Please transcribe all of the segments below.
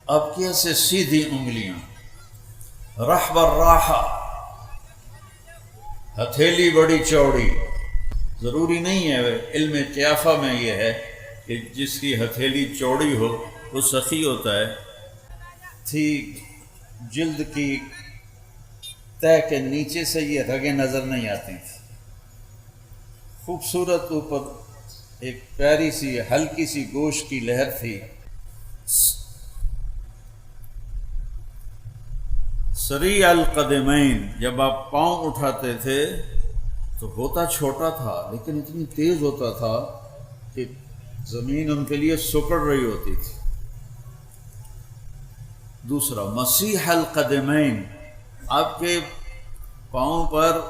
اب کیسے سیدھی انگلیاں، رحب الراحہ، ہتھیلی بڑی چوڑی. ضروری نہیں ہے، علم قیافہ میں یہ ہے کہ جس کی ہتھیلی چوڑی ہو وہ سخی ہوتا ہے. تھی جلد کی تہ کے نیچے سے یہ رگیں نظر نہیں آتی تھیں. خوبصورت اوپر ایک پیاری سی ہلکی سی گوشت کی لہر تھی. سریع القدمین، جب آپ پاؤں اٹھاتے تھے تو ہوتا چھوٹا تھا لیکن اتنی تیز ہوتا تھا کہ زمین ان کے لیے سکڑ رہی ہوتی تھی. دوسرا مسیح القدمین، آپ کے پاؤں پر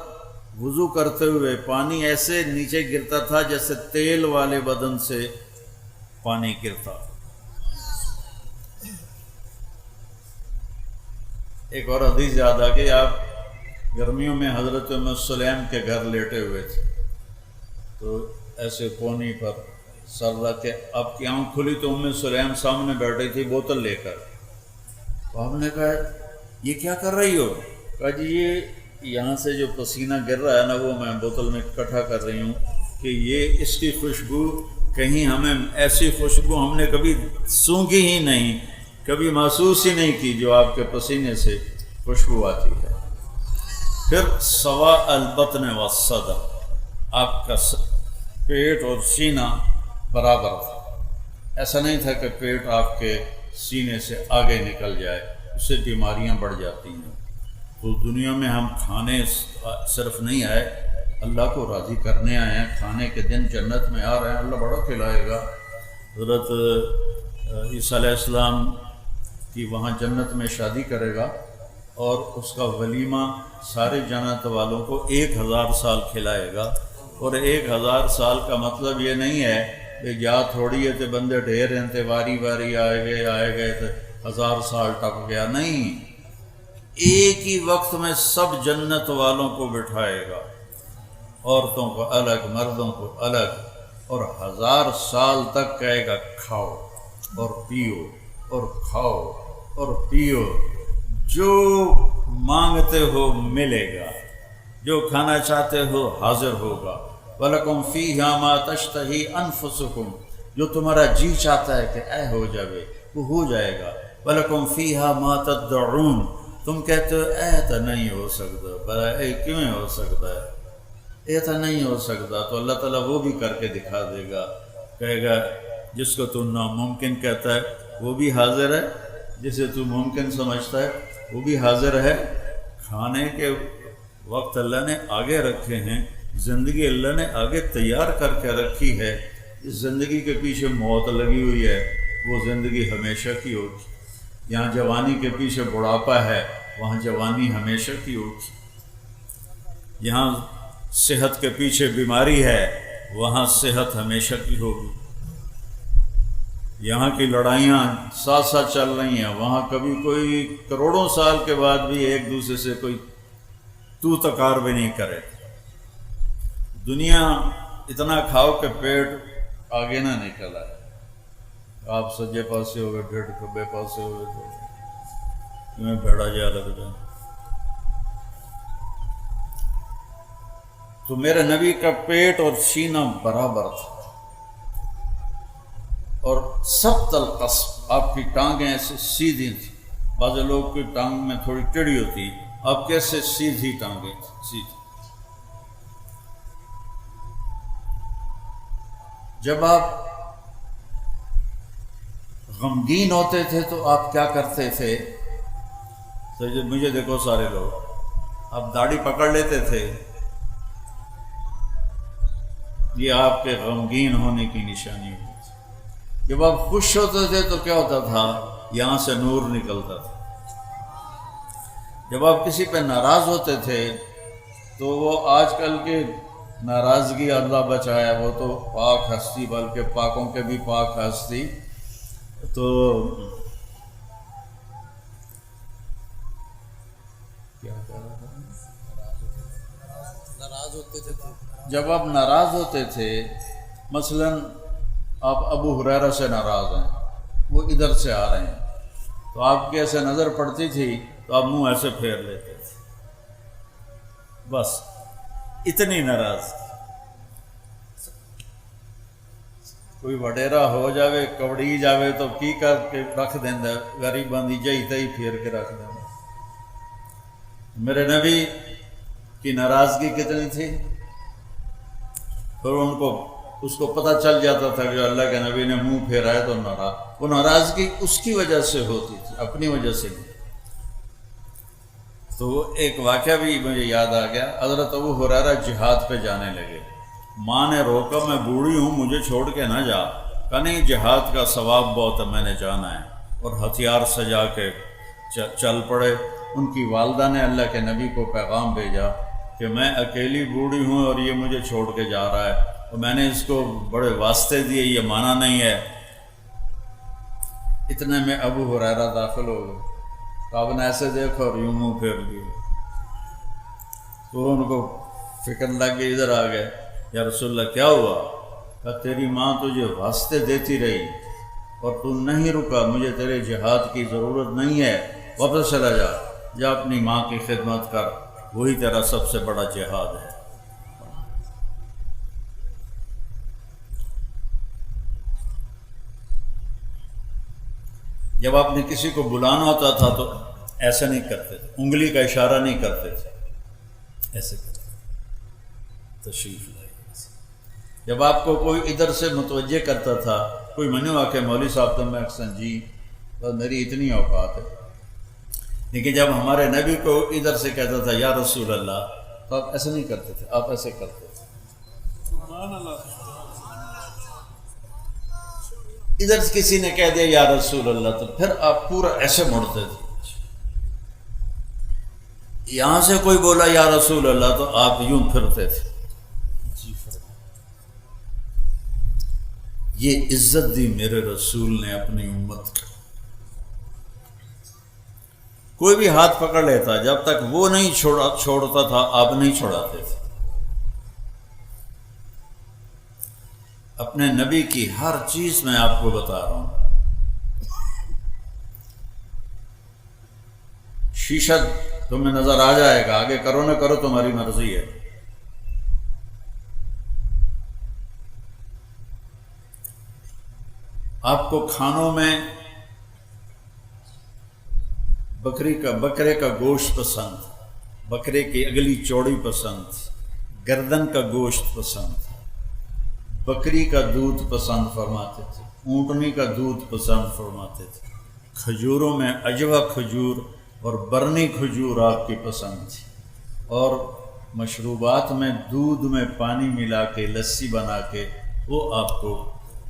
وضو کرتے ہوئے پانی ایسے نیچے گرتا تھا جیسے تیل والے بدن سے پانی گرتا. ایک اور حدیث یاد آ گئی، آپ گرمیوں میں حضرت ام سلیم کے گھر لیٹے ہوئے تھے تو ایسے کونی پر سر رکھ کے آپ کی آنکھ کھلی تو ام سلیم سامنے بیٹھی تھی بوتل لے کر. تو ہم نے کہا یہ کیا کر رہی ہو؟ کہا جی یہ یہاں سے جو پسینہ گر رہا ہے نا وہ میں بوتل میں اکٹھا کر رہی ہوں کہ یہ اس کی خوشبو کہیں ہمیں ایسی خوشبو ہم نے کبھی سونگھی ہی نہیں، کبھی محسوس ہی نہیں کی جو آپ کے پسینے سے خوشبو آتی ہے. پھر سوا البطن والصدر، آپ کا پیٹ اور سینہ برابر تھا. ایسا نہیں تھا کہ پیٹ آپ کے سینے سے آگے نکل جائے، اس سے بیماریاں بڑھ جاتی ہیں. تو دنیا میں ہم کھانے صرف نہیں آئے، اللہ کو راضی کرنے آئے ہیں. کھانے کے دن جنت میں آ رہے ہیں، اللہ بڑا کھلائے گا. حضرت عیسیٰ علیہ السلام کی وہاں جنت میں شادی کرے گا اور اس کا ولیمہ سارے جنت والوں کو 1000 سال کھلائے گا. اور 1000 سال کا مطلب یہ نہیں ہے کہ جا تھوڑی ہے تو بندے ڈھیر ہیں تے واری واری آئے گئے تو 1000 سال ٹپ گیا. نہیں، ایک ہی وقت میں سب جنت والوں کو بٹھائے گا، عورتوں کو الگ، مردوں کو الگ، اور 1000 سال تک کہے گا کھاؤ اور پیو اور کھاؤ اور پیو، جو مانگتے ہو ملے گا، جو کھانا چاہتے ہو حاضر ہوگا. وَلَكُمْ فِيهَا مَا تَشْتَهِي أَنفُسُكُمْ، جو تمہارا جی چاہتا ہے کہ اے ہو جائے وہ ہو جائے گا. وَلَكُمْ فِيهَا مَا تَدَّعُونَ، تم کہتے ہو اے تو نہیں ہو سکتا، بھلا اے کیوں ہو سکتا ہے، اے تو نہیں ہو سکتا. تو اللہ تعالیٰ وہ بھی کر کے دکھا دے گا، کہے گا جس کو تو ناممکن کہتا ہے وہ بھی حاضر ہے، جسے تو ممکن سمجھتا ہے وہ بھی حاضر ہے. کھانے کے وقت اللہ نے آگے رکھے ہیں، زندگی اللہ نے آگے تیار کر کے رکھی ہے. اس زندگی کے پیچھے موت لگی ہوئی ہے، وہ زندگی ہمیشہ کی ہوگی. یہاں جوانی کے پیچھے بڑھاپا ہے، وہاں جوانی ہمیشہ کی ہوگی. یہاں صحت کے پیچھے بیماری ہے، وہاں صحت ہمیشہ کی ہوگی. یہاں کی لڑائیاں ساتھ ساتھ چل رہی ہیں، وہاں کبھی کوئی کروڑوں سال کے بعد بھی ایک دوسرے سے کوئی تو تکار بھی نہیں کرے. دنیا اتنا کھاؤ کہ پیٹ آگے نہ نکل آئے. آپ سجے پاسے ہوئے، ڈیڑھ کھبے پاسے ہوئے تو تمہیں بھیڑا جا لگ جائے. تو میرے نبی کا پیٹ اور سینہ برابر تھا. اور سبط القصب، آپ کی ٹانگیں ایسے سیدھی تھیں. بعض لوگ کی ٹانگ میں تھوڑی ٹیڑھی ہوتی، آپ کیسے سیدھی ٹانگیں سیدھی. جب آپ غمگین ہوتے تھے تو آپ کیا کرتے تھے؟ تو مجھے دیکھو سارے لوگ، آپ داڑھی پکڑ لیتے تھے، یہ آپ کے غمگین ہونے کی نشانی ہوتی تھی. جب آپ خوش ہوتے تھے تو کیا ہوتا تھا؟ یہاں سے نور نکلتا تھا. جب آپ کسی پہ ناراض ہوتے تھے تو وہ آج کل کے ناراضگی اللہ بچایا، وہ تو پاک ہستی، بلکہ پاکوں کے بھی پاک ہستی. تو کیا کہہ رہا تھا؟ ناراض ہوتے تھے. جب آپ ناراض ہوتے تھے، مثلاً آپ ابو ہریرہ سے ناراض ہیں، وہ ادھر سے آ رہے ہیں تو آپ کی ایسے نظر پڑتی تھی تو آپ منہ ایسے پھیر لیتے تھے، بس اتنی ناراض۔ کوئی وڈیرا ہو جاوے کبڑی جاوے تو کی کر کے رکھ دینا، غریباں دی جئی تئی پھیر کے رکھ دینا۔ میرے نبی کی ناراضگی کتنی تھی، پھر اس کو پتہ چل جاتا تھا کہ اللہ کے نبی نے منہ پھیرا ہے تو ناراض، وہ ناراضگی اس کی وجہ سے ہوتی تھی، اپنی وجہ سے نہیں۔ تو ایک واقعہ بھی مجھے یاد آ گیا، حضرت ابو ہریرہ جہاد پہ جانے لگے، ماں نے روکا میں بوڑھی ہوں مجھے چھوڑ کے نہ جا، کہا نہیں جہاد کا ثواب بہت ہے میں نے جانا ہے، اور ہتھیار سجا کے چل پڑے۔ ان کی والدہ نے اللہ کے نبی کو پیغام بھیجا کہ میں اکیلی بوڑھی ہوں اور یہ مجھے چھوڑ کے جا رہا ہے، اور میں نے اس کو بڑے واسطے دیے، یہ مانا نہیں ہے۔ اتنے میں ابو ہریرہ داخل ہو گئے، تو آپ نے ایسے دیکھا اور یوں منہ پھیر لیے، تو ان کو فکر لگ گئی، ادھر آ گئے، یا رسول اللہ کیا ہوا؟ کہا تیری ماں تجھے واسطے دیتی رہی اور تو نہیں رکا، مجھے تیرے جہاد کی ضرورت نہیں ہے، واپس چلا جا، جا اپنی ماں کی خدمت کر، وہی تیرا سب سے بڑا جہاد ہے۔ جب آپ نے کسی کو بلانا ہوتا تھا تو ایسا نہیں کرتے تھے، انگلی کا اشارہ نہیں کرتے تھے، ایسے کرتے تھے، تشریف لائے۔ جب آپ کو کوئی ادھر سے متوجہ کرتا تھا، کوئی منو آ کے مولوی صاحب تو میں اکثر جی بس میری اتنی اوقات ہے، لیکن جب ہمارے نبی کو ادھر سے کہتا تھا یا رسول اللہ، تو آپ ایسے نہیں کرتے تھے، آپ ایسے کرتے تھے۔ سبحان اللہ۔ ادھر کسی نے کہہ دیا یا رسول اللہ تو پھر آپ پورا ایسے مڑتے تھے، یہاں سے کوئی بولا یا رسول اللہ تو آپ یوں پھرتے تھے۔ یہ عزت دی میرے رسول نے اپنی امت کو۔ کوئی بھی ہاتھ پکڑ لیتا، جب تک وہ نہیں چھوڑتا تھا آپ نہیں چھوڑاتے تھے۔ اپنے نبی کی ہر چیز میں آپ کو بتا رہا ہوں۔ شیشہ تمہیں نظر آ جائے گا، آگے کرو نہ کرو تمہاری مرضی ہے۔ آپ کو کھانوں میں بکرے کا گوشت پسند، بکرے کی اگلی چوڑی پسند، گردن کا گوشت پسند، بکری کا دودھ پسند فرماتے تھے، اونٹنی کا دودھ پسند فرماتے تھے، کھجوروں میں عجوہ کھجور اور برنی کھجور آپ کی پسند تھی، اور مشروبات میں دودھ میں پانی ملا کے لسی بنا کے وہ آپ کو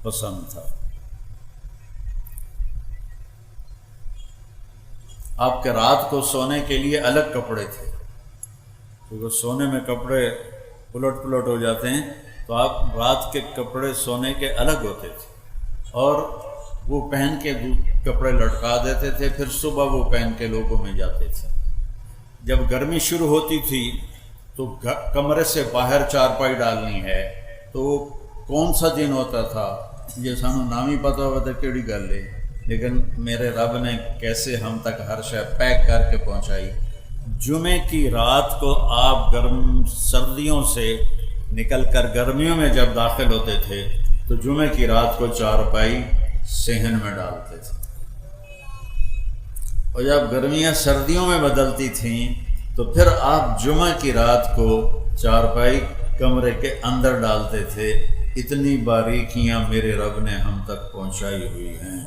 پسند تھا۔ آپ کے رات کو سونے کے لیے الگ کپڑے تھے، کیونکہ سونے میں کپڑے پلٹ ہو جاتے ہیں، تو آپ رات کے کپڑے سونے کے الگ ہوتے تھے، اور وہ پہن کے کپڑے لٹکا دیتے تھے، پھر صبح وہ پہن کے لوگوں میں جاتے تھے۔ جب گرمی شروع ہوتی تھی تو کمرے سے باہر چارپائی ڈالنی ہے، تو کون سا دن ہوتا تھا یہ سانو نام ہی پتہ ہوا تھا کیڑی گل ہے، لیکن میرے رب نے کیسے ہم تک ہر شے پیک کر کے پہنچائی۔ جمعے کی رات کو آپ سردیوں سے نکل کر گرمیوں میں جب داخل ہوتے تھے تو جمعے کی رات کو چارپائی صحن میں ڈالتے تھے، اور جب گرمیاں سردیوں میں بدلتی تھیں تو پھر آپ جمعہ کی رات کو چارپائی کمرے کے اندر ڈالتے تھے۔ اتنی باریکیاں میرے رب نے ہم تک پہنچائی ہوئی ہیں۔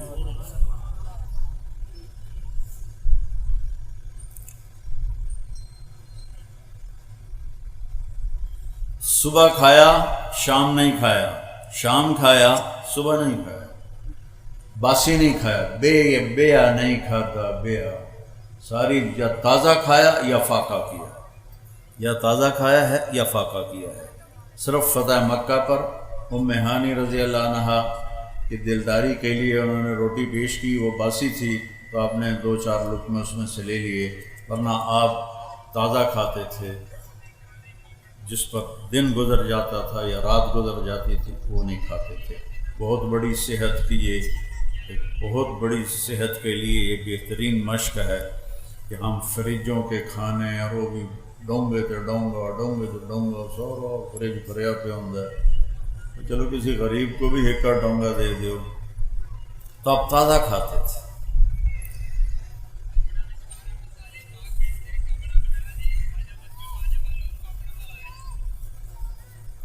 صبح کھایا شام نہیں کھایا، شام کھایا صبح نہیں کھایا، باسی نہیں کھایا، بیا نہیں کھاتا، بیا ساری یا تازہ کھایا یا فاقہ کیا، یا تازہ کھایا ہے یا فاقہ کیا ہے۔ صرف فتح مکہ پر ام ہانی رضی اللہ عنہا کی دلداری کے لیے انہوں نے روٹی پیش کی، وہ باسی تھی تو آپ نے 2-4 لقمے اس میں سے لے لیے، ورنہ آپ تازہ کھاتے تھے۔ جس پر دن گزر جاتا تھا یا رات گزر جاتی تھی وہ نہیں کھاتے تھے۔ بہت بڑی صحت کی یہ ایک بہت بڑی صحت کے لیے یہ بہترین مشق ہے کہ ہم فریجوں کے کھانے اور وہ بھی ڈونگے تے ڈونگا سارا فریج بھریا پہ ہوندا ہے، چلو کسی غریب کو بھی ایک ڈونگا دے دیو، تو آپ تازہ کھاتے تھے۔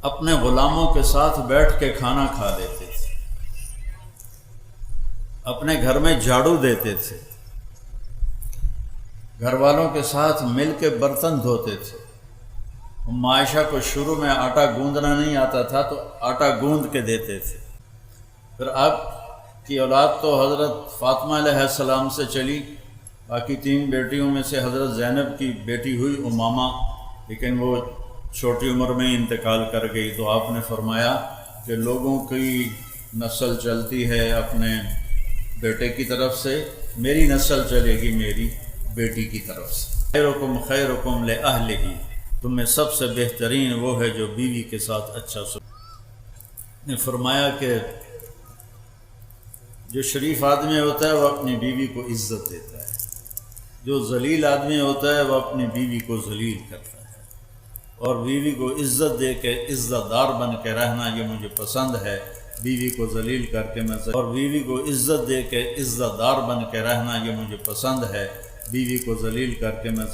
اپنے غلاموں کے ساتھ بیٹھ کے کھانا کھا لیتے تھے، اپنے گھر میں جھاڑو دیتے تھے، گھر والوں کے ساتھ مل کے برتن دھوتے تھے۔ عائشہ کو شروع میں آٹا گوندنا نہیں آتا تھا تو آٹا گوند کے دیتے تھے۔ پھر آپ کی اولاد تو حضرت فاطمہ علیہ السلام سے چلی، باقی 3 بیٹیوں میں سے حضرت زینب کی بیٹی ہوئی امامہ، لیکن وہ چھوٹی عمر میں انتقال کر گئی، تو آپ نے فرمایا کہ لوگوں کی نسل چلتی ہے اپنے بیٹے کی طرف سے، میری نسل چلے گی میری بیٹی کی طرف سے۔ خیرکم خیرکم لأہلہ، تم میں سب سے بہترین وہ ہے جو بیوی کے ساتھ اچھا نے فرمایا کہ جو شریف آدمی ہوتا ہے وہ اپنی بیوی کو عزت دیتا ہے، جو ذلیل آدمی ہوتا ہے وہ اپنی بیوی کو ذلیل کرتا ہے، اور بیوی کو عزت دے کے عزت دار بن کے رہنا یہ مجھے پسند ہے، بیوی کو ذلیل کر کے میں اور بیوی کو عزت دے کے عزت دار بن کے رہنا یہ مجھے پسند ہے، بیوی کو ذلیل کر کے میں